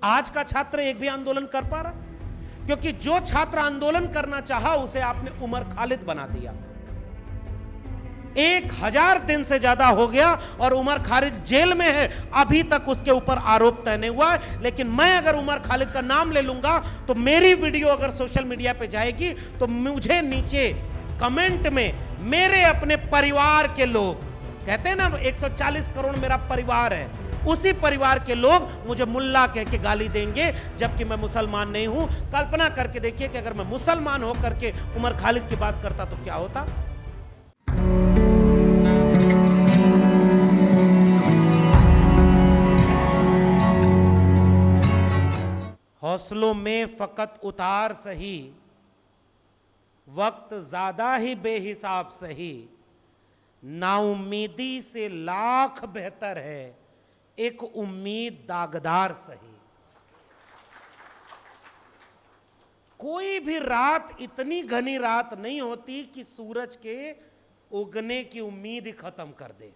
आज का छात्र एक भी आंदोलन कर पा रहा? क्योंकि जो छात्र आंदोलन करना चाहा उसे आपने उमर खालिद बना दिया। 1000 दिन से ज्यादा हो गया और उमर खालिद जेल में है, अभी तक उसके ऊपर आरोप तय नहीं हुआ है। लेकिन मैं अगर उमर खालिद का नाम ले लूंगा तो मेरी वीडियो अगर सोशल मीडिया पे जाएगी तो मुझे नीचे कमेंट में मेरे अपने परिवार के लोग, कहते हैं ना 140 करोड़ मेरा परिवार है, उसी परिवार के लोग मुझे मुल्ला कह के गाली देंगे, जबकि मैं मुसलमान नहीं हूं। कल्पना करके देखिए कि अगर मैं मुसलमान होकर के उमर खालिद की बात करता तो क्या होता। हौसलों में फकत उतार सही, वक्त ज्यादा ही बेहिसाब सही, नाउम्मीदी से लाख बेहतर है एक उम्मीद दागदार सही। कोई भी रात इतनी घनी रात नहीं होती कि सूरज के उगने की उम्मीद ही खत्म कर दे।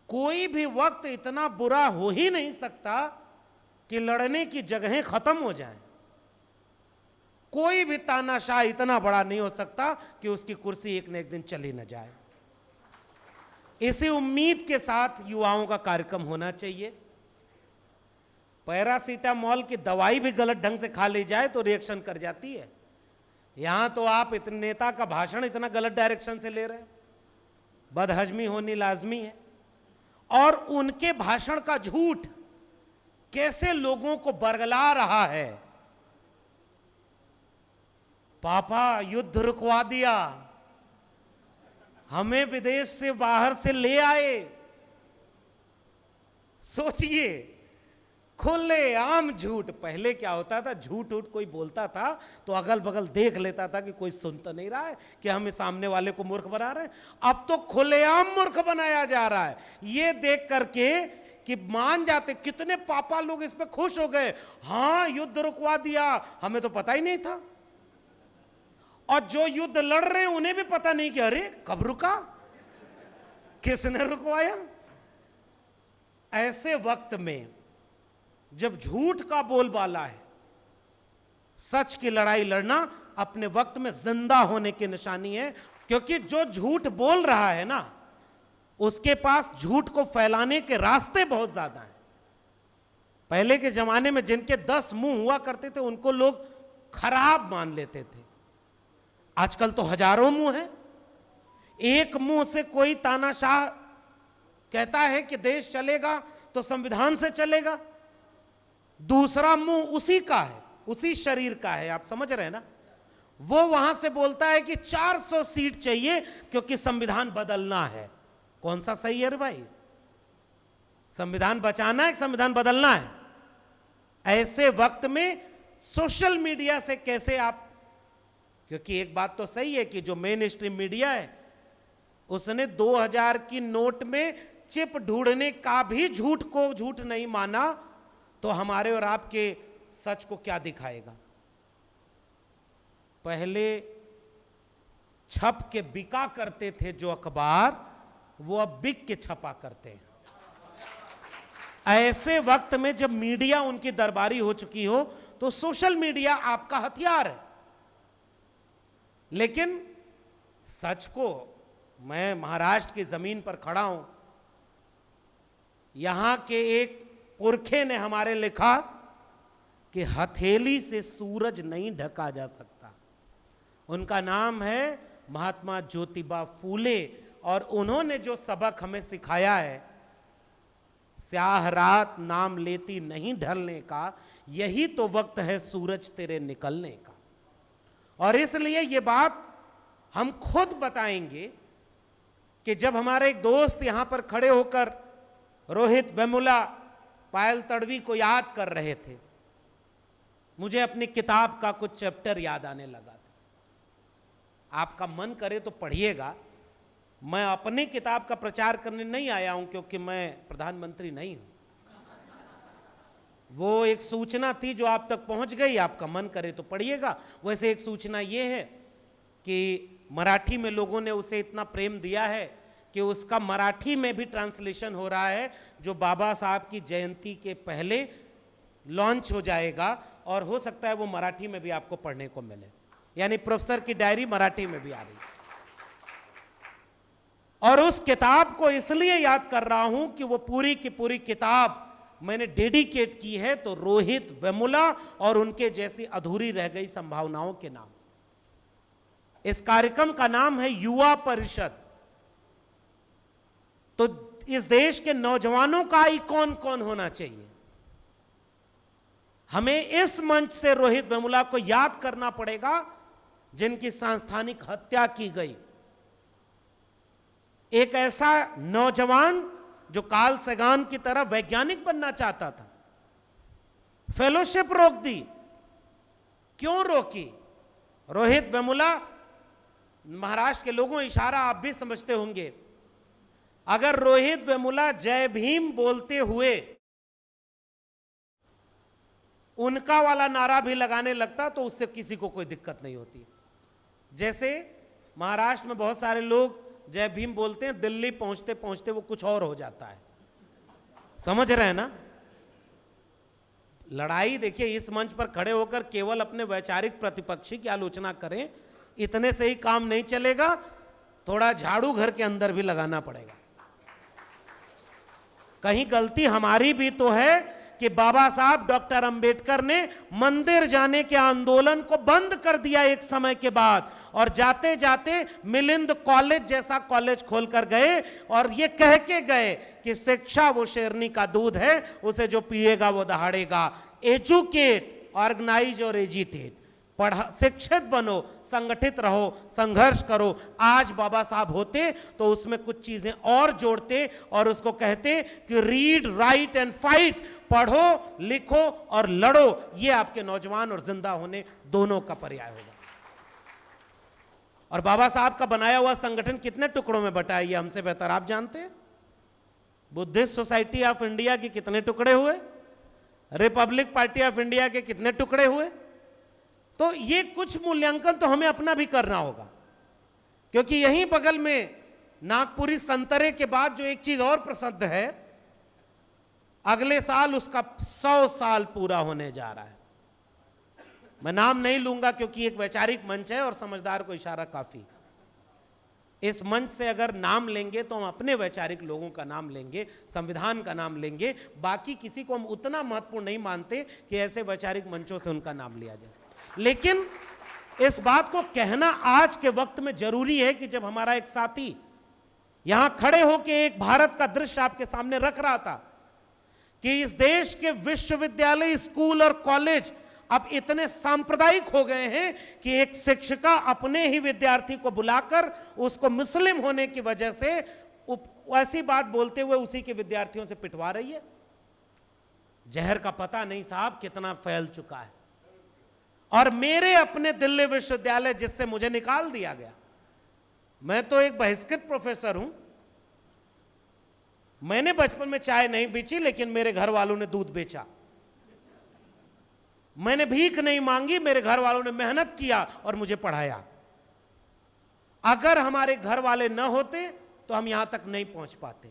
कोई भी वक्त इतना बुरा हो ही नहीं सकता कि लड़ने की जगहें खत्म हो जाएं। कोई भी तानाशाह इतना बड़ा नहीं हो सकता कि उसकी कुर्सी एक न एक दिन चली न जाए। इसी उम्मीद के साथ युवाओं का कार्यक्रम होना चाहिए। पैरासीटामोल की दवाई भी गलत ढंग से खा ली जाए तो रिएक्शन कर जाती है। यहां तो आप इतने नेता का भाषण इतना गलत डायरेक्शन से ले रहे हैं, बदहजमी होनी लाजमी है। और उनके भाषण का झूठ कैसे लोगों को बरगला रहा है। पापा युद्ध रुकवा दिया, हमें विदेश से बाहर से ले आए। सोचिए, खुले आम झूठ। पहले क्या होता था, झूठ उठ कोई बोलता था तो अगल बगल देख लेता था कि कोई सुन तो नहीं रहा है कि हम सामने वाले को मूर्ख बना रहे हैं। अब तो खुलेआम मूर्ख बनाया जा रहा है। ये देख करके कि मान जाते, कितने पापा लोग इस पे खुश हो गए, हां युद्ध रुकवा दिया, हमें तो पता ही नहीं था। और जो युद्ध लड़ रहे हैं उन्हें भी पता नहीं कि अरे कब रुका, किसने रुकवाया। ऐसे वक्त में जब झूठ का बोलबाला है, सच की लड़ाई लड़ना अपने वक्त में जिंदा होने की निशानी है। क्योंकि जो झूठ बोल रहा है ना, उसके पास झूठ को फैलाने के रास्ते बहुत ज्यादा हैं। पहले के जमाने में जिनके 10 मुंह हुआ करते थे उनको लोग खराब मान लेते थे। आजकल तो हजारों मुंह हैं। एक मुंह से कोई तानाशाह कहता है कि देश चलेगा तो संविधान से चलेगा, दूसरा मुंह उसी का है, उसी शरीर का है, आप समझ रहे हैं ना। वो वहां से बोलता है कि 400 सीट चाहिए क्योंकि संविधान बदलना है। कौन सा सही है रे भाई? संविधान बचाना है कि संविधान बदलना है? ऐसे वक्त में सोशल मीडिया से कैसे आप, क्योंकि एक बात तो सही है कि जो मेन स्ट्रीम मीडिया है उसने 2000 की नोट में चिप ढूंढने का भी झूठ को झूठ नहीं माना, तो हमारे और आपके सच को क्या दिखाएगा। पहले छप के बिका करते थे जो अखबार, वो अब बिक के छपा करते हैं। ऐसे वक्त में जब मीडिया उनकी दरबारी हो चुकी हो तो सोशल मीडिया आपका हथियार है। लेकिन सच को, मैं महाराष्ट्र की जमीन पर खड़ा हूं, यहां के एक पुरखे ने हमारे लिखा कि हथेली से सूरज नहीं ढका जा सकता। उनका नाम है महात्मा ज्योतिबा फूले, और उन्होंने जो सबक हमें सिखाया है, स्याह रात नाम लेती नहीं ढलने का, यही तो वक्त है सूरज तेरे निकलने का। और इसलिए ये बात हम खुद बताएंगे कि जब हमारे एक दोस्त यहां पर खड़े होकर रोहित वेमुला, पायल तड़वी को याद कर रहे थे, मुझे अपनी किताब का कुछ चैप्टर याद आने लगा था। आपका मन करे तो पढ़िएगा। मैं अपनी किताब का प्रचार करने नहीं आया हूं क्योंकि मैं प्रधानमंत्री नहीं हूं। वो एक सूचना थी जो आप तक पहुंच गई, आपका मन करे तो पढ़िएगा। वैसे एक सूचना ये है कि मराठी में लोगों ने उसे इतना प्रेम दिया है कि उसका मराठी में भी ट्रांसलेशन हो रहा है, जो बाबा साहब की जयंती के पहले लॉन्च हो जाएगा, और हो सकता है वो मराठी में भी आपको पढ़ने को मिले। यानी प्रोफेसर की डायरी मराठी में भी आ रही है। और उस किताब को इसलिए याद कर रहा हूं कि वो पूरी की पूरी किताब मैंने डेडिकेट की है तो रोहित वेमुला और उनके जैसी अधूरी रह गई संभावनाओं के नाम। इस कार्यक्रम का नाम है युवा परिषद। तो इस देश के नौजवानों का आइकॉन कौन होना चाहिए? हमें इस मंच से रोहित वेमुला को याद करना पड़ेगा, जिनकी सांस्थानिक हत्या की गई। एक ऐसा नौजवान जो कार्ल सैगन की तरह वैज्ञानिक बनना चाहता था, फेलोशिप रोक दी। क्यों रोकी? रोहित वेमुला, महाराष्ट्र के लोगों, इशारा आप भी समझते होंगे, अगर रोहित वेमुला जय भीम बोलते हुए उनका वाला नारा भी लगाने लगता तो उससे किसी को कोई दिक्कत नहीं होती। जैसे महाराष्ट्र में बहुत सारे लोग जय भीम बोलते हैं, दिल्ली पहुंचते पहुंचते वो कुछ और हो जाता है। समझ रहे हैं ना? लड़ाई देखिए, इस मंच पर खड़े होकर केवल अपने वैचारिक प्रतिपक्षी की आलोचना करें, इतने से ही काम नहीं चलेगा। थोड़ा झाड़ू घर के अंदर भी लगाना पड़ेगा। कहीं गलती हमारी भी तो है कि बाबा साहब डॉक्टर अंबेडकर ने मंदिर जाने के आंदोलन को बंद कर दिया एक समय के बाद, और जाते जाते मिलिंद कॉलेज जैसा कॉलेज खोलकर गए और ये कह के गए कि शिक्षा वो शेरनी का दूध है, उसे जो पिएगा वो दहाड़ेगा। एजुकेट, ऑर्गेनाइज और एजिटेट। शिक्षित बनो, संगठित रहो, संघर्ष करो। आज बाबा साहब होते तो उसमें कुछ चीजें और जोड़ते और उसको कहते कि रीड, राइट एंड फाइट। पढ़ो, लिखो और लड़ो। ये आपके नौजवान और जिंदा होने दोनों का पर्याय होगा। और बाबा साहब का बनाया हुआ संगठन कितने टुकड़ों में बटा है, ये हमसे बेहतर आप जानते हैं। बुद्धिस्ट सोसाइटी ऑफ इंडिया के कितने टुकड़े हुए, रिपब्लिक पार्टी ऑफ इंडिया के कितने टुकड़े हुए। तो ये कुछ मूल्यांकन तो हमें अपना भी करना होगा, क्योंकि यहीं बगल में नागपुरी संतरे के बाद जो एक चीज और प्रसिद्ध है, अगले साल उसका 100 साल पूरा होने जा रहा है। मैं नाम नहीं लूंगा क्योंकि एक वैचारिक मंच है और समझदार को इशारा काफी। इस मंच से अगर नाम लेंगे तो हम अपने वैचारिक लोगों का नाम लेंगे, संविधान का नाम लेंगे। बाकी किसी को हम उतना महत्वपूर्ण नहीं मानते कि ऐसे वैचारिक मंचों से उनका नाम लिया जाए। लेकिन इस बात को कहना आज के वक्त में जरूरी है कि जब हमारा एक साथी यहां खड़े होकर एक भारत का दृश्य आपके सामने रख रहा था कि इस देश के विश्वविद्यालय, स्कूल और कॉलेज अब इतने सांप्रदायिक हो गए हैं कि एक शिक्षिका अपने ही विद्यार्थी को बुलाकर उसको मुस्लिम होने की वजह से ऐसी बात बोलते हुए उसी के विद्यार्थियों से पिटवा रही है। जहर का पता नहीं साहब कितना फैल चुका है। और मेरे अपने दिल्ली विश्वविद्यालय, जिससे मुझे निकाल दिया गया, मैं तो एक बहिष्कृत प्रोफेसर हूं। मैंने बचपन में चाय नहीं बेची, लेकिन मेरे घर वालों ने दूध बेचा। मैंने भीख नहीं मांगी, मेरे घर वालों ने मेहनत किया और मुझे पढ़ाया। अगर हमारे घर वाले न होते तो हम यहां तक नहीं पहुंच पाते।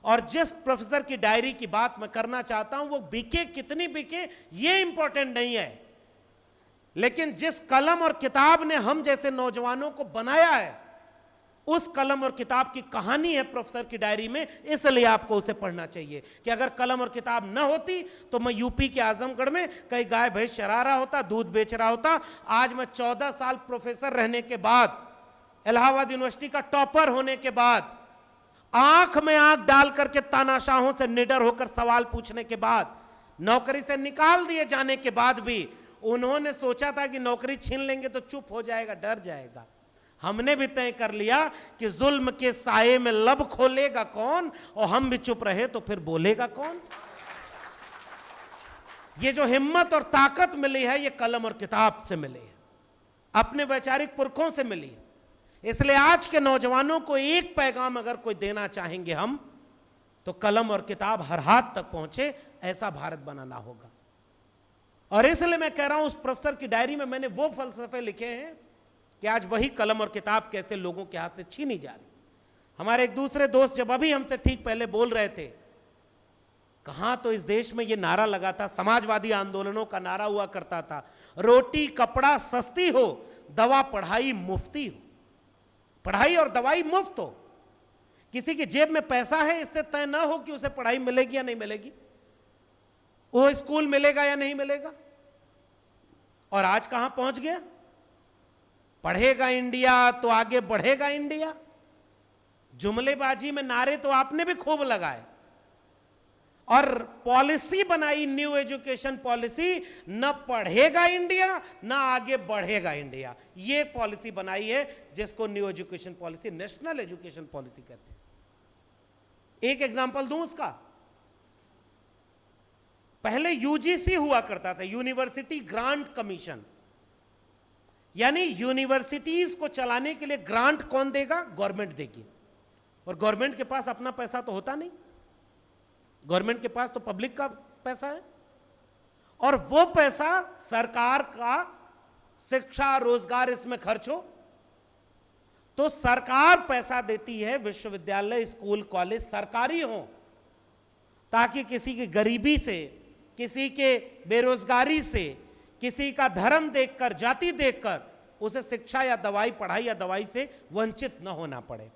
और जिस प्रोफेसर की डायरी की बात मैं करना चाहता हूं, वो बिके, कितनी बिके ये इंपॉर्टेंट नहीं है, लेकिन जिस कलम और किताब ने हम जैसे नौजवानों को बनाया है, उस कलम और किताब की कहानी है प्रोफेसर की डायरी में। इसलिए आपको उसे पढ़ना चाहिए कि अगर कलम और किताब न होती तो मैं यूपी के आजमगढ़ में कई गाय भैंस चरा रहा होता, दूध बेच रहा होता। आज मैं 14 साल प्रोफेसर रहने के बाद, इलाहाबाद यूनिवर्सिटी का टॉपर होने के बाद, आंख में आंख डाल करके तानाशाहों से निडर होकर सवाल पूछने के बाद, नौकरी से निकाल दिए जाने के बाद भी उन्होंने सोचा था कि नौकरी छीन लेंगे तो चुप हो जाएगा, डर जाएगा। हमने भी तय कर लिया कि जुल्म के साये में लब खोलेगा कौन, और हम भी चुप रहे तो फिर बोलेगा कौन। ये जो हिम्मत और ताकत मिली है, ये कलम और किताब से मिली है, अपने वैचारिक पुरखों से मिली है। इसलिए आज के नौजवानों को एक पैगाम अगर कोई देना चाहेंगे हम, तो कलम और किताब हर हाथ तक पहुंचे, ऐसा भारत बनाना होगा। और इसलिए मैं कह रहा हूं, उस प्रोफेसर की डायरी में मैंने वो फलसफे लिखे हैं कि आज वही कलम और किताब कैसे लोगों के हाथ से छीनी जा रही। हमारे एक दूसरे दोस्त जब अभी हमसे ठीक पहले बोल रहे थे, कहां तो इस देश में ये नारा लगा था, समाजवादी आंदोलनों का नारा हुआ करता था, रोटी कपड़ा सस्ती हो, दवा पढ़ाई मुफ्ती हो। पढ़ाई और दवाई मुफ्त हो, किसी की जेब में पैसा है इससे तय ना हो कि उसे पढ़ाई मिलेगी या नहीं मिलेगी, वो स्कूल मिलेगा या नहीं मिलेगा। और आज कहां पहुंच गया, पढ़ेगा इंडिया तो आगे बढ़ेगा इंडिया। जुमलेबाजी में नारे तो आपने भी खूब लगाए, और पॉलिसी बनाई न्यू एजुकेशन पॉलिसी, न पढ़ेगा इंडिया न आगे बढ़ेगा इंडिया। ये पॉलिसी बनाई है जिसको new education policy, national education policy कहते हैं। एक एग्जांपल दूं उसका, पहले यूजीसी हुआ करता था, यूनिवर्सिटी ग्रांट कमीशन, यानी यूनिवर्सिटीज को चलाने के लिए ग्रांट कौन देगा, गवर्नमेंट देगी। और गवर्नमेंट के पास अपना पैसा तो होता नहीं, गवर्नमेंट के पास तो पब्लिक का पैसा है, और वो पैसा सरकार का शिक्षा रोजगार इसमें खर्च हो तो सरकार पैसा देती है, विश्वविद्यालय स्कूल कॉलेज सरकारी हो, ताकि किसी की गरीबी से, किसी के बेरोजगारी से, किसी का धर्म देखकर, जाति देखकर उसे शिक्षा या दवाई, पढ़ाई या दवाई से वंचित न होना पड़े।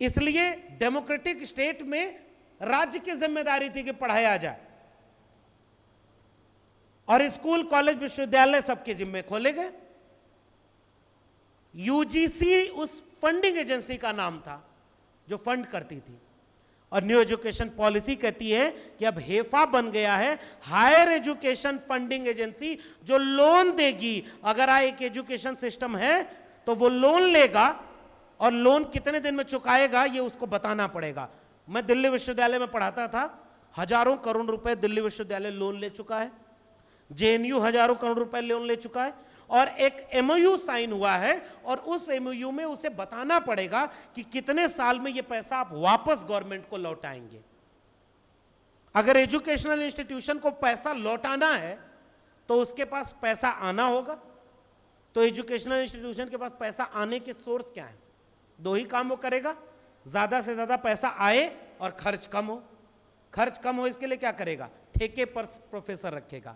इसलिए डेमोक्रेटिक स्टेट में राज्य की जिम्मेदारी थी कि पढ़ाया जाए, और स्कूल कॉलेज विश्वविद्यालय सबके जिम्मे खोले गए। यूजीसी उस फंडिंग एजेंसी का नाम था जो फंड करती थी, और न्यू एजुकेशन पॉलिसी कहती है कि अब हेफा बन गया है हायर एजुकेशन फंडिंग एजेंसी, जो लोन देगी। अगर एक एजुकेशन सिस्टम है तो वो लोन लेगा, और लोन कितने दिन में चुकाएगा ये उसको बताना पड़ेगा। मैं दिल्ली विश्वविद्यालय में पढ़ाता था, हजारों करोड़ रुपए दिल्ली विश्वविद्यालय लोन ले चुका है, जेएनयू हजारों करोड़ रुपए लोन ले चुका है, और एक एमओयू साइन हुआ है, और उस एमओयू में उसे बताना पड़ेगा कि कितने साल में ये पैसा आप वापस गवर्नमेंट को लौटाएंगे। अगर एजुकेशनल इंस्टीट्यूशन को पैसा लौटाना है तो उसके पास पैसा आना होगा। तो एजुकेशनल इंस्टीट्यूशन के पास पैसा आने के सोर्स क्या है, दो ही काम वो करेगा, ज्यादा से ज्यादा पैसा आए और खर्च कम हो। खर्च कम हो इसके लिए क्या करेगा, ठेके पर प्रोफेसर रखेगा,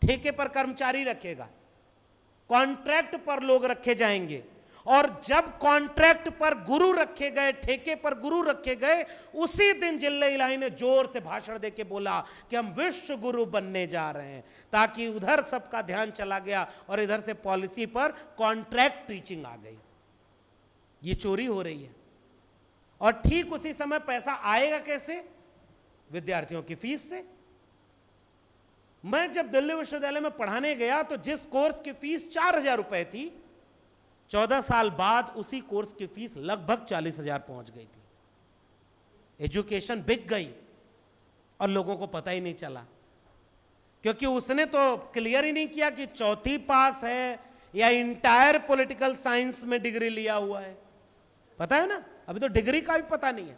ठेके पर कर्मचारी रखेगा, कॉन्ट्रैक्ट पर लोग रखे जाएंगे, और जब कॉन्ट्रैक्ट पर गुरु रखे गए, ठेके पर गुरु रखे गए, उसी दिन जिल्ले इलाही ने जोर से भाषण देके बोला कि हम विश्व गुरु बनने जा रहे हैं, ताकि उधर सबका ध्यान चला गया और इधर से पॉलिसी पर कॉन्ट्रैक्ट टीचिंग आ गई। ये चोरी हो रही है। और ठीक उसी समय पैसा आएगा कैसे, विद्यार्थियों की फीस से। मैं जब दिल्ली विश्वविद्यालय में पढ़ाने गया तो जिस कोर्स की फीस 4,000 रुपए थी, 14 साल बाद उसी कोर्स की फीस लगभग 40,000 पहुंच गई थी। एजुकेशन बिक गई और लोगों को पता ही नहीं चला, क्योंकि उसने तो क्लियर ही नहीं किया कि चौथी पास है या इंटायर पॉलिटिकल साइंस में डिग्री लिया हुआ है। पता है ना, अभी तो डिग्री का भी पता नहीं है,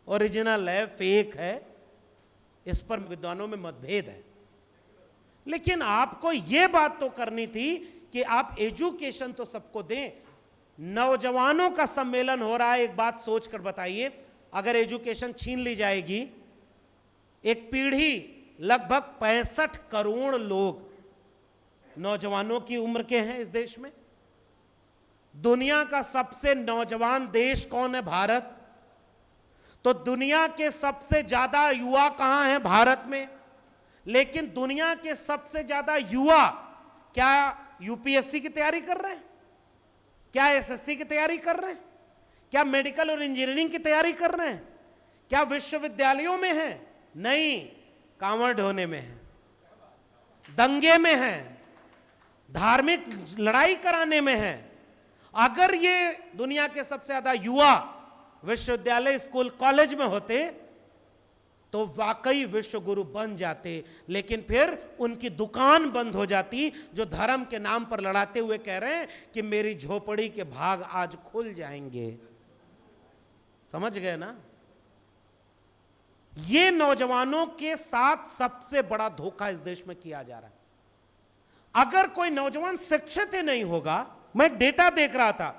ओरिजिनल है फेक है, इस पर विद्वानों में मतभेद है। लेकिन आपको यह बात तो करनी थी कि आप एजुकेशन तो सबको दें। नौजवानों का सम्मेलन हो रहा है, एक बात सोचकर बताइए, अगर एजुकेशन छीन ली जाएगी, एक पीढ़ी लगभग 65 करोड़ लोग नौजवानों की उम्र के हैं इस देश में। दुनिया का सबसे नौजवान देश कौन है, भारत। तो दुनिया के सबसे ज्यादा युवा कहां हैं, भारत में। लेकिन दुनिया के सबसे ज्यादा युवा क्या यूपीएससी की तैयारी कर रहे हैं, क्या एसएससी की तैयारी कर रहे हैं, क्या मेडिकल और इंजीनियरिंग की तैयारी कर रहे हैं, क्या विश्वविद्यालयों में हैं? नहीं, कांवड़ ढोने में है, दंगे में है, धार्मिक लड़ाई कराने में है। अगर ये दुनिया के सबसे ज्यादा युवा विश्वविद्यालय स्कूल कॉलेज में होते तो वाकई विश्व गुरु बन जाते। लेकिन फिर उनकी दुकान बंद हो जाती, जो धर्म के नाम पर लड़ाते हुए कह रहे हैं कि मेरी झोपड़ी के भाग आज खुल जाएंगे। समझ गए ना, ये नौजवानों के साथ सबसे बड़ा धोखा इस देश में किया जा रहा है। अगर कोई नौजवान शिक्षित ही नहीं होगा, मैं डेटा देख रहा था,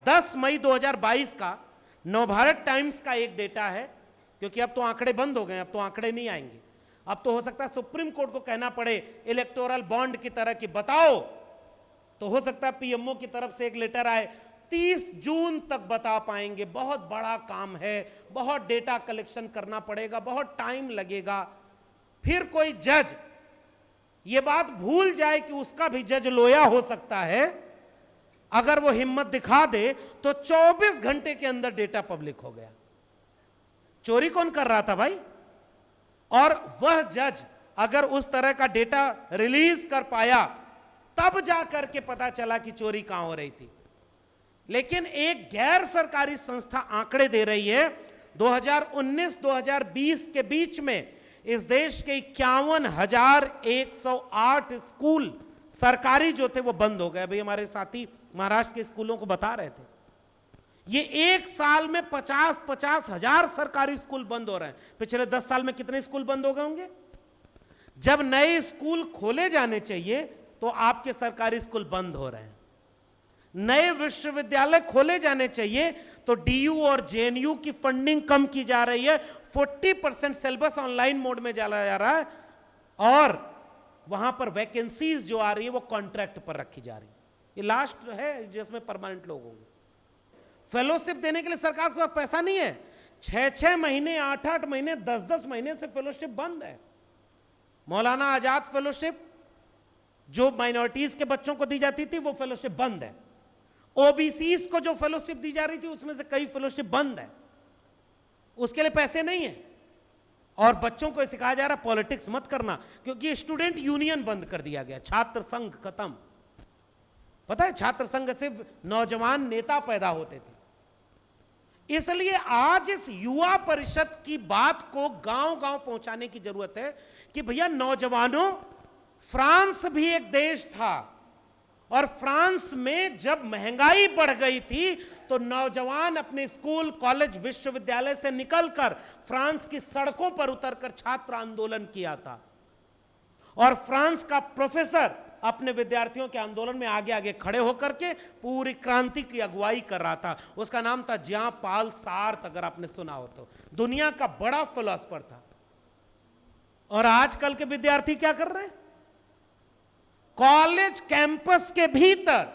10 मई 2022 का नवभारत टाइम्स का एक डेटा है, क्योंकि अब तो आंकड़े बंद हो गए, अब तो आंकड़े नहीं आएंगे। अब तो हो सकता है सुप्रीम कोर्ट को कहना पड़े इलेक्टोरल बॉन्ड की तरह कि बताओ, तो हो सकता है पीएमओ की तरफ से एक लेटर आए, 30 जून तक बता पाएंगे। बहुत बड़ा काम है, बहुत डेटा कलेक्शन करना पड़ेगा, बहुत टाइम लगेगा। फिर कोई जज ये बात भूल जाए कि उसका भी जज लोया हो सकता है, अगर वो हिम्मत दिखा दे तो 24 घंटे के अंदर डेटा पब्लिक हो गया। चोरी कौन कर रहा था भाई? और वह जज अगर उस तरह का डेटा रिलीज कर पाया, तब जाकर के पता चला कि चोरी कहां हो रही थी। लेकिन एक गैर सरकारी संस्था आंकड़े दे रही है, 2019-2020 के बीच में इस देश के 51,108 स्कूल सरकारी जो थे वो बंद हो गए। भाई हमारे साथी महाराष्ट्र के स्कूलों को बता रहे थे, ये एक साल में 50-50 हजार सरकारी स्कूल बंद हो रहे हैं। पिछले 10 साल में कितने स्कूल बंद हो गए होंगे? जब नए स्कूल खोले जाने चाहिए तो आपके सरकारी स्कूल बंद हो रहे हैं। नए विश्वविद्यालय खोले जाने चाहिए तो डीयू और जेएनयू की फंडिंग कम की जा रही है। 40% सिलेबस ऑनलाइन मोड में चला जा रहा है और वहां पर वैकेंसीज जो आ रही है वो कॉन्ट्रैक्ट पर रखी जा रही है। ये लास्ट है जिसमें परमानेंट लोग होंगे। फेलोशिप देने के लिए सरकार को पैसा नहीं है। 6-6 महीने, 8-8 महीने, 10-10 महीने से फेलोशिप बंद है। मौलाना आजाद फेलोशिप जो माइनॉरिटीज के बच्चों को दी जाती थी वो फेलोशिप बंद है। ओबीसीज को जो फेलोशिप दी जा रही थी उसमें से कई फेलोशिप बंद है, उसके लिए पैसे नहीं है। और बच्चों को सिखाया जा रहा पॉलिटिक्स मत करना, क्योंकि स्टूडेंट यूनियन बंद कर दिया गया, छात्र संघ खत्म। पता है छात्र संघ से नौजवान नेता पैदा होते थे। इसलिए आज इस युवा परिषद की बात को गांव-गांव पहुंचाने की जरूरत है कि भैया नौजवानों, फ्रांस भी एक देश था और फ्रांस में जब महंगाई बढ़ गई थी तो नौजवान अपने स्कूल, कॉलेज, विश्वविद्यालय से निकलकर फ्रांस की सड़कों पर उतरकर छात्र आंदोलन किया था। और फ्रांस का प्रोफेसर अपने विद्यार्थियों के आंदोलन में आगे आगे खड़े होकर के पूरी क्रांति की अगुवाई कर रहा था। उसका नाम था ज्यां पाल सार्त, अगर आपने सुना हो तो। दुनिया का बड़ा फिलोसफर था। और आजकल के विद्यार्थी क्या कर रहे हैं? कॉलेज कैंपस के भीतर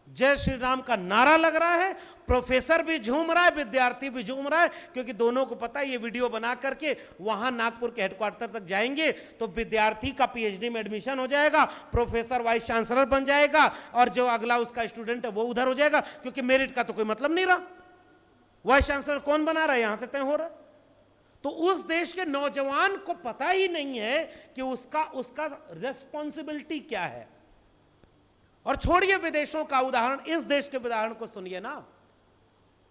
जय श्री राम का नारा लग रहा है, प्रोफेसर भी झूम रहा है, विद्यार्थी भी झूम रहा है, क्योंकि दोनों को पता है ये वीडियो बना करके वहां नागपुर के हेडक्वार्टर तक जाएंगे तो विद्यार्थी का पीएचडी में एडमिशन हो जाएगा, प्रोफेसर वाइस चांसलर बन जाएगा और जो अगला उसका स्टूडेंट है वो उधर हो जाएगा, क्योंकि मेरिट का तो कोई मतलब नहीं रहा। वाइस चांसलर कौन बना रहा है? यहां से तय हो रहा है। तो उस देश के नौजवान को पता ही नहीं है कि उसका रेस्पॉन्सिबिलिटी क्या है। और छोड़िए विदेशों का उदाहरण, इस देश के उदाहरण को सुनिए ना।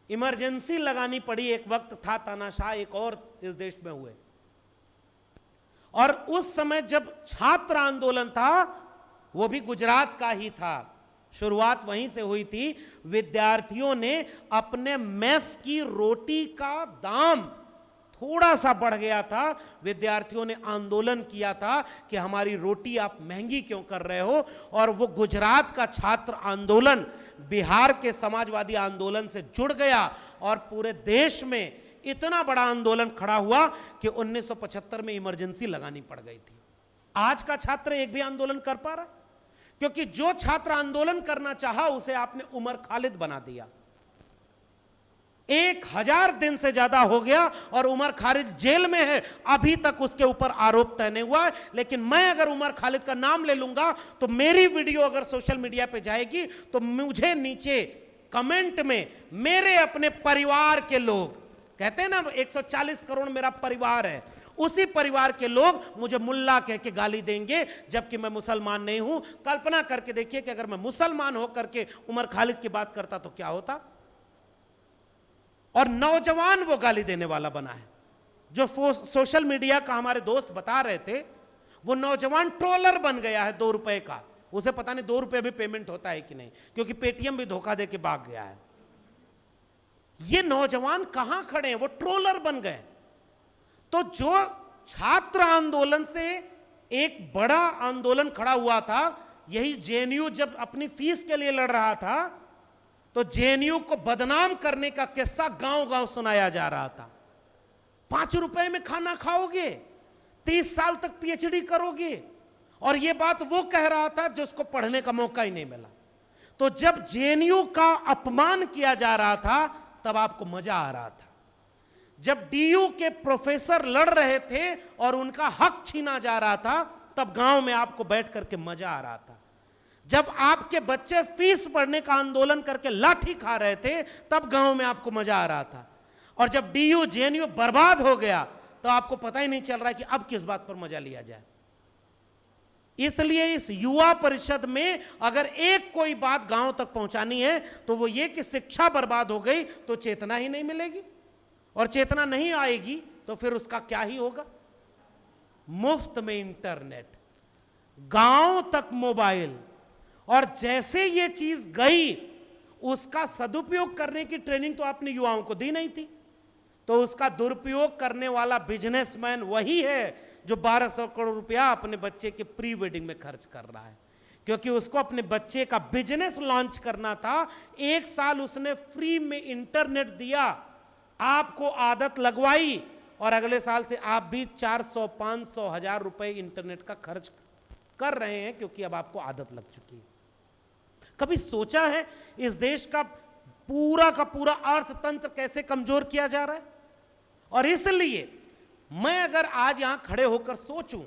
इमरजेंसी लगानी पड़ी, एक वक्त था तानाशाह एक और इस देश में हुए। और उस समय जब छात्र आंदोलन था वो भी गुजरात का ही था, शुरुआत वहीं से हुई थी। विद्यार्थियों ने अपने मेस की रोटी का दाम थोड़ा सा बढ़ गया था, विद्यार्थियों ने आंदोलन किया था कि हमारी रोटी आप महंगी क्यों कर रहे हो। और वो गुजरात का छात्र आंदोलन बिहार के समाजवादी आंदोलन से जुड़ गया और पूरे देश में इतना बड़ा आंदोलन खड़ा हुआ कि 1975 में इमरजेंसी लगानी पड़ गई थी। आज का छात्र एक भी आंदोलन कर पा रहा? क्योंकि जो छात्र आंदोलन करना चाहा उसे आपने उमर खालिद बना दिया। 1000 दिन से ज्यादा हो गया और उमर खालिद जेल में है, अभी तक उसके ऊपर आरोप तय नहीं हुआ है। लेकिन मैं अगर उमर खालिद का नाम ले लूंगा तो मेरी वीडियो अगर सोशल मीडिया पे जाएगी तो मुझे नीचे कमेंट में मेरे अपने परिवार के लोग, कहते हैं ना 140 करोड़ मेरा परिवार है, उसी परिवार के लोग मुझे मुल्ला कह के गाली देंगे, जबकि मैं मुसलमान नहीं हूं। कल्पना करके देखिए कि अगर मैं मुसलमान होकर के उमर खालिद की बात करता तो क्या होता। और नौजवान वो गाली देने वाला बना है। जो सोशल मीडिया का हमारे दोस्त बता रहे थे, वो नौजवान ट्रोलर बन गया है 2 रुपए का। उसे पता नहीं 2 रुपए भी पेमेंट होता है कि नहीं, क्योंकि पेटीएम भी धोखा दे के भाग गया है। ये नौजवान कहां खड़े हैं? वो ट्रोलर बन गए। तो जो छात्र आंदोलन से एक बड़ा आंदोलन खड़ा हुआ था, यही जेएनयू जब अपनी फीस के लिए लड़ रहा था तो जेएनयू को बदनाम करने का किस्सा गांव गांव सुनाया जा रहा था। 5 रुपए में खाना खाओगे, 30 साल तक पीएचडी करोगे, और यह बात वो कह रहा था जिसको पढ़ने का मौका ही नहीं मिला। तो जब जेएनयू का अपमान किया जा रहा था तब आपको मजा आ रहा था। जब डीयू के प्रोफेसर लड़ रहे थे और उनका हक छीना जा रहा था तब गांव में आपको बैठ करके मजा आ रहा था। जब आपके बच्चे फीस बढ़ने का आंदोलन करके लाठी खा रहे थे तब गांव में आपको मजा आ रहा था। और जब डीयू जेएनयू बर्बाद हो गया तो आपको पता ही नहीं चल रहा कि अब किस बात पर मजा लिया जाए। इसलिए इस युवा परिषद में अगर एक कोई बात गांव तक पहुंचानी है तो वो ये कि शिक्षा बर्बाद हो गई तो चेतना ही नहीं मिलेगी, और चेतना नहीं आएगी तो फिर उसका क्या ही होगा। मुफ्त में इंटरनेट, गांव तक मोबाइल, और जैसे ये चीज गई उसका सदुपयोग करने की ट्रेनिंग तो आपने युवाओं को दी नहीं थी। तो उसका दुरुपयोग करने वाला बिजनेसमैन वही है जो 1200 करोड़ रुपया अपने बच्चे के प्री वेडिंग में खर्च कर रहा है, क्योंकि उसको अपने बच्चे का बिजनेस लॉन्च करना था। 1 साल उसने फ्री में इंटरनेट दिया, आपको आदत लगवाई, और अगले साल से आप भी 400, 500, 1000 रुपए इंटरनेट का खर्च कर रहे हैं, क्योंकि अब आपको आदत लग चुकी है। कभी सोचा है इस देश का पूरा अर्थतंत्र कैसे कमजोर किया जा रहा है? और इसलिए मैं अगर आज यहां खड़े होकर सोचूं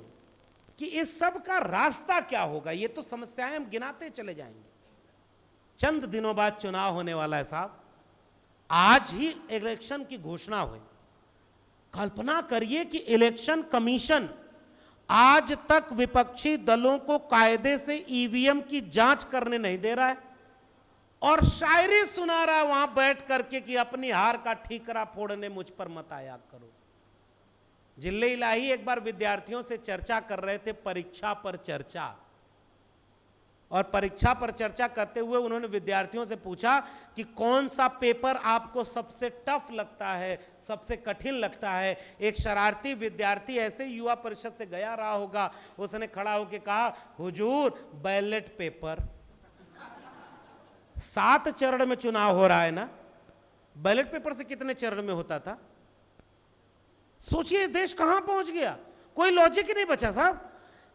कि इस सब का रास्ता क्या होगा, ये तो समस्याएं हम गिनाते चले जाएंगे। चंद दिनों बाद चुनाव होने वाला है साहब, आज ही इलेक्शन की घोषणा हुई। कल्पना करिए कि इलेक्शन कमीशन आज तक विपक्षी दलों को कायदे से ईवीएम की जांच करने नहीं दे रहा है, और शायरी सुना रहा है वहां बैठ करके कि अपनी हार का ठीकरा फोड़ने मुझ पर मत आया करो। जिले इलाही एक बार विद्यार्थियों से चर्चा कर रहे थे, परीक्षा पर चर्चा, और परीक्षा पर चर्चा करते हुए उन्होंने विद्यार्थियों से पूछा कि कौन सा पेपर आपको सबसे टफ लगता है, सबसे कठिन लगता है। एक शरारती विद्यार्थी ऐसे युवा परिषद से गया रहा होगा, उसने खड़ा होकर कहा, हुजूर बैलेट पेपर। 7 चरण में चुनाव हो रहा है ना, बैलेट पेपर से कितने चरण में होता था? सोचिए देश कहां पहुंच गया, कोई लॉजिक ही नहीं बचा साहब।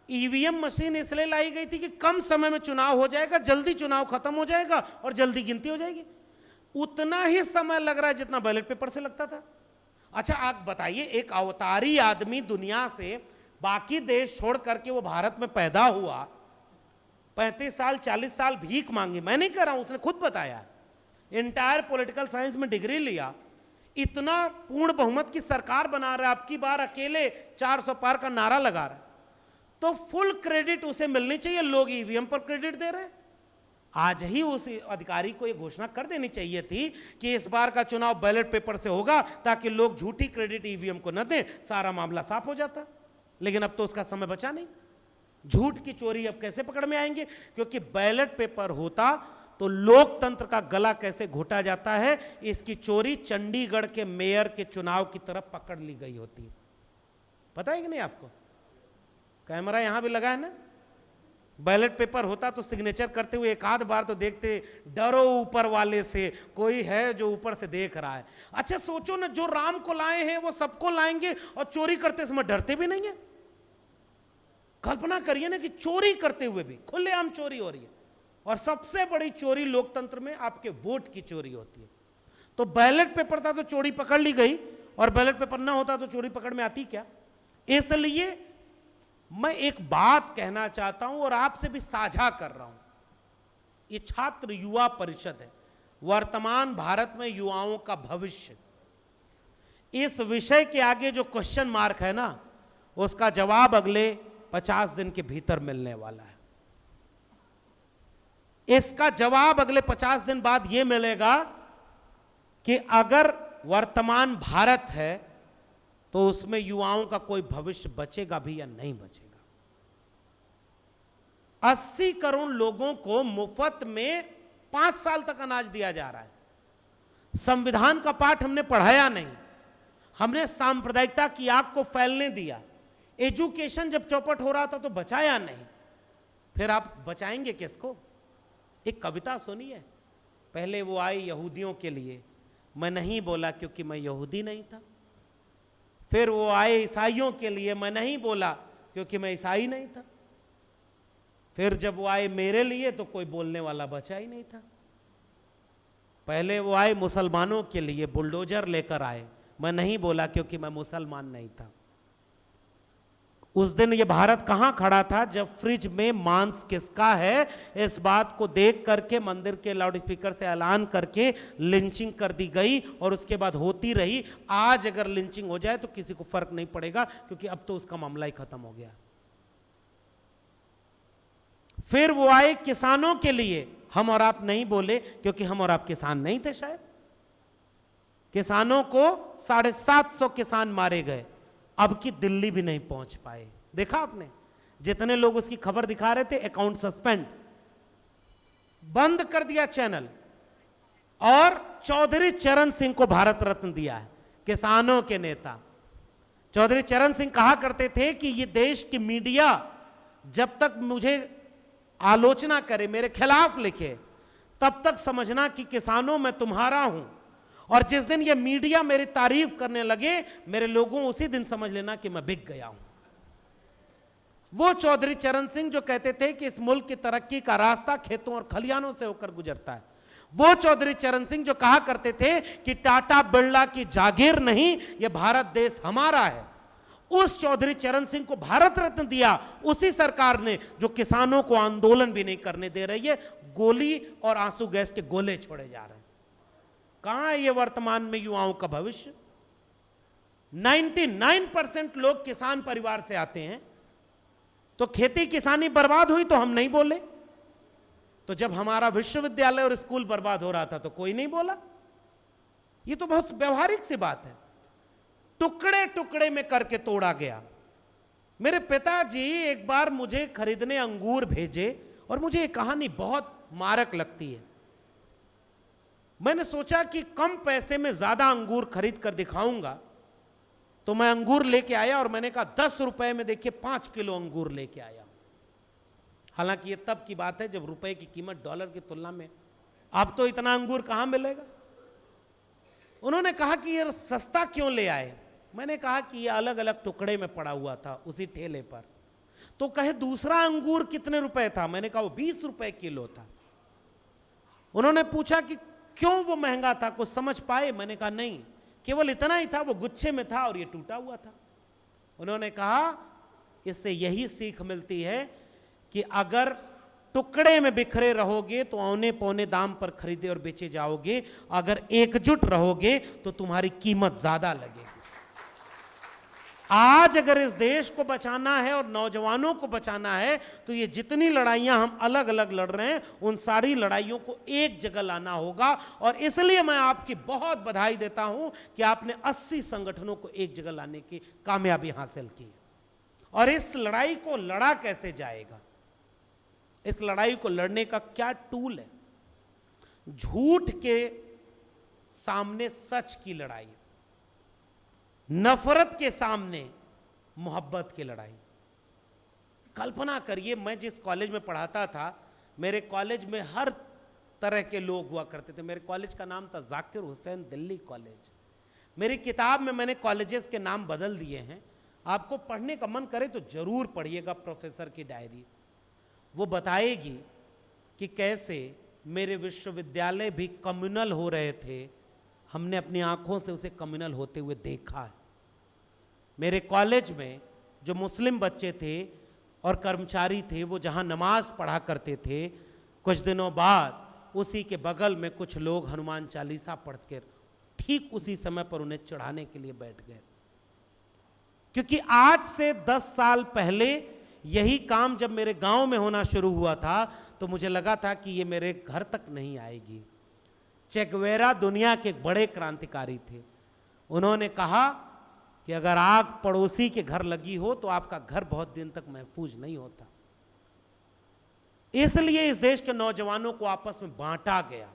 ईवीएम मशीन इसलिए लाई गई थी कि कम समय में चुनाव हो जाएगा, जल्दी चुनाव खत्म हो जाएगा और जल्दी गिनती हो जाएगी। उतना ही समय लग रहा है जितना बैलेट पेपर से लगता था। अच्छा आप बताइए, एक अवतारी आदमी दुनिया से बाकी देश छोड़ करके वो भारत में पैदा हुआ, 35 साल 40 साल भीख मांगी, मैं नहीं कह रहा हूं, उसने खुद बताया, इंटायर पॉलिटिकल साइंस में डिग्री लिया, इतना पूर्ण बहुमत की सरकार बना रहा है, आपकी बार अकेले 400 पार का नारा लगा रहा है, तो फुल क्रेडिट उसे मिलनी चाहिए। लोग ईवीएम पर क्रेडिट दे रहे हैं। आज ही उस अधिकारी को यह घोषणा कर देनी चाहिए थी कि इस बार का चुनाव बैलेट पेपर से होगा, ताकि लोग झूठी क्रेडिट ईवीएम को न दें, सारा मामला साफ हो जाता। लेकिन अब तो उसका समय बचा नहीं। झूठ की चोरी अब कैसे पकड़ में आएंगे? क्योंकि बैलेट पेपर होता तो लोकतंत्र का गला कैसे घोटा जाता है, इसकी चोरी चंडीगढ़ के मेयर के चुनाव की तरफ पकड़ ली गई होती है। पता है कि नहीं आपको? कैमरा यहां भी लगा है ना। बैलेट पेपर होता तो सिग्नेचर करते हुए एक आध बार तो देखते, डरो ऊपर वाले से, कोई है जो ऊपर से देख रहा है। अच्छा सोचो ना, जो राम को लाए हैं वो सबको लाएंगे, और चोरी करते समय डरते भी नहीं है। कल्पना करिए ना कि चोरी करते हुए भी खुलेआम चोरी हो रही है, और सबसे बड़ी चोरी लोकतंत्र में आपके वोट की चोरी होती है। तो बैलेट पेपर था तो चोरी पकड़ ली गई, और बैलेट पेपर ना होता तो चोरी पकड़ में आती क्या? इसलिए मैं एक बात कहना चाहता हूं और आपसे भी साझा कर रहा हूं। ये छात्र युवा परिषद है, वर्तमान भारत में युवाओं का भविष्य। इस विषय के आगे जो क्वेश्चन मार्क है ना, उसका जवाब अगले 50 दिन के भीतर मिलने वाला है। इसका जवाब अगले 50 दिन बाद यह मिलेगा कि अगर वर्तमान भारत है तो उसमें युवाओं का कोई भविष्य बचेगा भी या नहीं बचेगा। 80 करोड़ लोगों को मुफ्त में 5 साल तक अनाज दिया जा रहा है। संविधान का पाठ हमने पढ़ाया नहीं, हमने सांप्रदायिकता की आग को फैलने दिया। एजुकेशन जब चौपट हो रहा था तो बचाया नहीं, फिर आप बचाएंगे किसको? एक कविता सुनिए, पहले वो आए यहूदियों के लिए, मैं नहीं बोला क्योंकि मैं यहूदी नहीं था। फिर वो आए ईसाइयों के लिए, मैं नहीं बोला क्योंकि मैं ईसाई नहीं था। फिर जब वो आए मेरे लिए तो कोई बोलने वाला बचा ही नहीं था। पहले वो आए मुसलमानों के लिए, बुलडोजर लेकर आए, मैं नहीं बोला क्योंकि मैं मुसलमान नहीं था। उस दिन ये भारत कहां खड़ा था जब फ्रिज में मांस किसका है इस बात को देख करके मंदिर के लाउडस्पीकर से ऐलान करके लिंचिंग कर दी गई, और उसके बाद होती रही। आज अगर लिंचिंग हो जाए तो किसी को फर्क नहीं पड़ेगा, क्योंकि अब तो उसका मामला ही खत्म हो गया। फिर वो आए किसानों के लिए, हम और आप नहीं बोले क्योंकि हम और आप किसान नहीं थे। शायद किसानों को 750 किसान मारे गए, अब की दिल्ली भी नहीं पहुंच पाए। देखा आपने, जितने लोग उसकी खबर दिखा रहे थे, अकाउंट सस्पेंड, बंद कर दिया चैनल। और चौधरी चरण सिंह को भारत रत्न दिया है, किसानों के नेता। चौधरी चरण सिंह कहा करते थे कि ये देश की मीडिया जब तक मुझे आलोचना करे, मेरे खिलाफ लिखे, तब तक समझना कि किसानों में तुम्हारा हूं, और जिस दिन ये मीडिया मेरी तारीफ करने लगे मेरे लोगों, उसी दिन समझ लेना कि मैं बिक गया हूं। वो चौधरी चरण सिंह जो कहते थे कि इस मुल्क की तरक्की का रास्ता खेतों और खलिहानों से होकर गुजरता है। वो चौधरी चरण सिंह जो कहा करते थे कि टाटा बिरला की जागीर नहीं, यह भारत देश हमारा है। उस चौधरी चरण सिंह को भारत रत्न दिया उसी सरकार ने जो किसानों को आंदोलन भी नहीं करने दे रही है। गोली और आंसू गैस के गोले छोड़े जा रहे हैं। कहां है ये वर्तमान में युवाओं का भविष्य? 99% लोग किसान परिवार से आते हैं, तो खेती किसानी बर्बाद हुई तो हम नहीं बोले। तो जब हमारा विश्वविद्यालय और स्कूल बर्बाद हो रहा था तो कोई नहीं बोला। ये तो बहुत व्यवहारिक सी बात है। टुकड़े टुकड़े में करके तोड़ा गया। मेरे पिताजी एक बार मुझे खरीदने अंगूर भेजे, और मुझे ये कहानी बहुत मारक लगती है। मैंने सोचा कि कम पैसे में ज्यादा अंगूर खरीद कर दिखाऊंगा, तो मैं अंगूर लेके आया, और मैंने कहा 10 रुपए में देखिए 5 किलो अंगूर लेके आया। हालांकि ये तब की बात है जब रुपए की कीमत डॉलर की तुलना में, अब तो इतना अंगूर कहां मिलेगा। उन्होंने कहा कि ये सस्ता क्यों ले आए। मैंने कहा कि ये अलग अलग टुकड़े में पड़ा हुआ था उसी ठेले पर। तो कहे दूसरा अंगूर कितने रुपए था। मैंने कहा वो 20 रुपए किलो था। उन्होंने पूछा कि क्यों वो महंगा था, कुछ समझ पाए। मैंने कहा नहीं, केवल इतना ही था, वो गुच्छे में था और ये टूटा हुआ था। उन्होंने कहा इससे यही सीख मिलती है कि अगर टुकड़े में बिखरे रहोगे तो औने पौने दाम पर खरीदे और बेचे जाओगे, अगर एकजुट रहोगे तो तुम्हारी कीमत ज्यादा लगेगी। आज अगर इस देश को बचाना है और नौजवानों को बचाना है, तो ये जितनी लड़ाइयां हम अलग अलग लड़ रहे हैं, उन सारी लड़ाइयों को एक जगह लाना होगा। और इसलिए मैं आपकी बहुत बधाई देता हूं कि आपने 80 संगठनों को एक जगह लाने की कामयाबी हासिल की। और इस लड़ाई को लड़ा कैसे जाएगा, इस लड़ाई को लड़ने का क्या टूल है? झूठ के सामने सच की लड़ाई, नफरत के सामने मोहब्बत की लड़ाई। कल्पना करिए, मैं जिस कॉलेज में पढ़ाता था, मेरे कॉलेज में हर तरह के लोग हुआ करते थे। मेरे कॉलेज का नाम था जाकिर हुसैन दिल्ली कॉलेज। मेरी किताब में मैंने कॉलेजेस के नाम बदल दिए हैं। आपको पढ़ने का मन करे तो जरूर पढ़िएगा प्रोफेसर की डायरी। वो बताएगी कि कैसे मेरे विश्वविद्यालय भी कम्युनल हो रहे थे। हमने अपनी आंखों से उसे कम्युनल होते हुए देखा है। मेरे कॉलेज में जो मुस्लिम बच्चे थे और कर्मचारी थे, वो जहां नमाज पढ़ा करते थे, कुछ दिनों बाद उसी के बगल में कुछ लोग हनुमान चालीसा पढ़कर ठीक उसी समय पर उन्हें चढ़ाने के लिए बैठ गए। क्योंकि आज से 10 साल पहले यही काम जब मेरे गांव में होना शुरू हुआ था, तो मुझे लगा था कि ये मेरे घर तक नहीं आएगी। चेगवेरा दुनिया के बड़े क्रांतिकारी थे। उन्होंने कहा कि अगर आग पड़ोसी के घर लगी हो तो आपका घर बहुत दिन तक महफूज नहीं होता। इसलिए इस देश के नौजवानों को आपस में बांटा गया।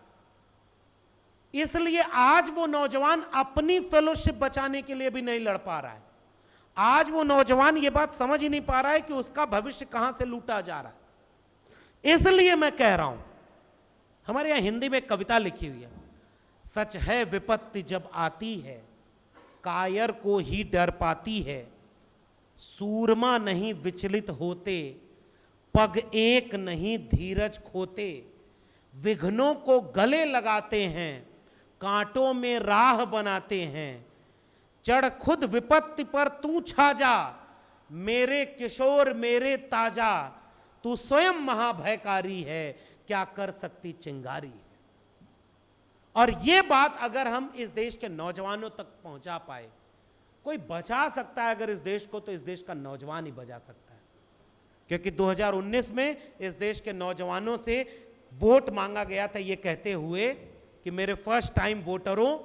इसलिए आज वो नौजवान अपनी फेलोशिप बचाने के लिए भी नहीं लड़ पा रहा है। आज वो नौजवान ये बात समझ ही नहीं पा रहा है कि उसका भविष्य कहां से लूटा जा रहा है। इसलिए मैं कह रहा हूं हमारे यहां हिंदी में एक कविता लिखी हुई है, सच है विपत्ति जब आती है कायर को ही डर पाती है, सूरमा नहीं विचलित होते पग एक नहीं धीरज खोते, विघ्नों को गले लगाते हैं कांटों में राह बनाते हैं, चढ़ खुद विपत्ति पर तू छा जा मेरे किशोर मेरे ताजा, तू स्वयं महाभयकारी है क्या कर सकती चिंगारी है। और ये बात अगर हम इस देश के नौजवानों तक पहुंचा पाए, कोई बचा सकता है अगर इस देश को, तो इस देश का नौजवान ही बचा सकता है। क्योंकि 2019 में इस देश के नौजवानों से वोट मांगा गया था ये कहते हुए कि मेरे फर्स्ट टाइम वोटरों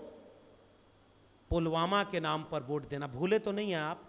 पुलवामा के नाम पर वोट देना। भूले तो नहीं है आप?